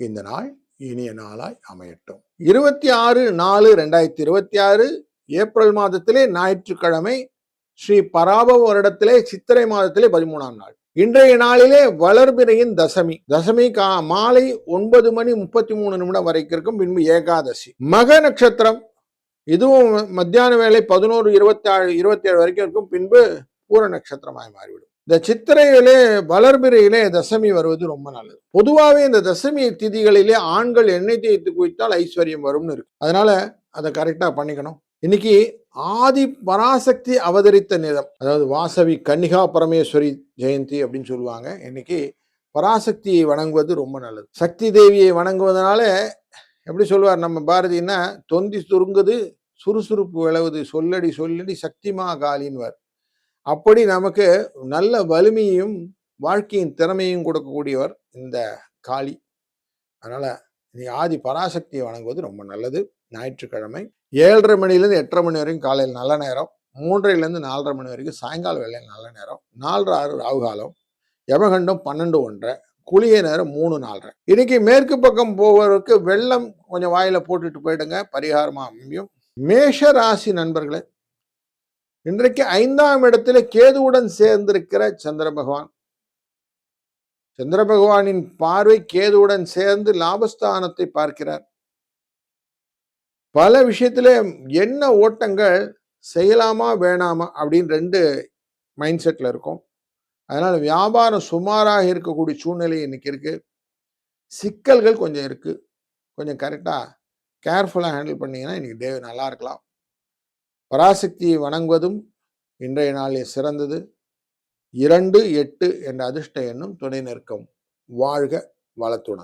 இந்த நாள் இனிய நாளாய் அமையட்டும். 26/4/2026 ஏப்ரல் மாதத்திலே ஞாயிற்றுக்கிழமை, ஸ்ரீ பராபவ வருடத்திலே சித்திரை மாதத்திலே 13ஆம் நாள். இன்றைய நாளிலே வளர்பிறையின் தசமி. தசமி மாலை 9:33 வரைக்கும் இருக்கும். பின்பு ஏகாதசி. மக நட்சத்திரம், இதுவும் மத்தியான வேலை 11:27 வரைக்கும் இருக்கும். பின்பு பூர நட்சத்திரமாய் மாறிவிடும். இந்த சித்திரையிலே வளர்பிறையிலே தசமி வருவது ரொம்ப நல்லது. பொதுவாகவே இந்த தசமி திதிகளிலே ஆண்கள் எண்ணெய் தேய்த்து குளித்தால் ஐஸ்வர்யம் வரும்னு இருக்கு. அதனால அதை கரெக்டா பண்ணிக்கணும். இன்னைக்கு ஆதி பராசக்தி அவதரித்த நிலம், அதாவது வாசவி கன்னிகா பரமேஸ்வரி ஜெயந்தி அப்படின்னு சொல்லுவாங்க. இன்னைக்கு பராசக்தியை வணங்குவது ரொம்ப நல்லது. சக்தி தேவியை வணங்குவதனால எப்படி சொல்லுவார் நம்ம பாரதினா, தொந்தி சுருங்குது சுறுசுறுப்பு விளவுது சொல்லடி சொல்லடி சக்திமா காலின்வார். அப்படி நமக்கு நல்ல வலிமையும் வாழ்க்கையின் திறமையும் கொடுக்கக்கூடியவர் இந்த காளி. அதனால நீ ஆதி பராசக்தியை வணங்குவது ரொம்ப நல்லது. ஞாயிற்றுக்கிழமை 7:30 மணிலேருந்து 8:30 மணி வரைக்கும் காலையில் நல்ல நேரம், 3:30லேருந்து 4:30 மணி வரைக்கும் சாயங்கால வேலையில் நல்ல நேரம், 4:06 ராகுகாலம், யமகண்டம் 12:01, குளிகை நேரம் 3:04. இன்னைக்கு மேற்கு பக்கம் போவதற்கு வெள்ளம் கொஞ்சம் வாயில போட்டுட்டு போயிடுங்க, பரிகாரமா அமையும். மேஷ ராசி நண்பர்களே, இன்றைக்கு 5ஆம் இடத்துல கேதுவுடன் சேர்ந்திருக்கிற சந்திர பகவான். சந்திர பகவானின் பார்வை கேதுவுடன் சேர்ந்து லாபஸ்தானத்தை பார்க்கிறார். பல விஷயத்துல என்ன ஓட்டங்கள் செய்யலாமா வேணாமா அப்படின்னு 2 மைண்ட் செட்ல இருக்கும். அதனால வியாபாரம் சுமாராக இருக்கக்கூடிய சூழ்நிலை இன்னைக்கு இருக்கு. சிக்கல்கள் கொஞ்சம் இருக்கு. கொஞ்சம் கரெக்டா கேர்ஃபுல்லா ஹேண்டில் பண்ணீங்கன்னா இன்னைக்கு டே நல்லா இருக்கலாம். பராசக்தியை வணங்குவதும் இன்றைய நாளில் சிறந்தது. 2, 8 என்ற அதிர்ஷ்ட எண்ணும் துணை நிற்கும். வாழ்க வளத்துடன்.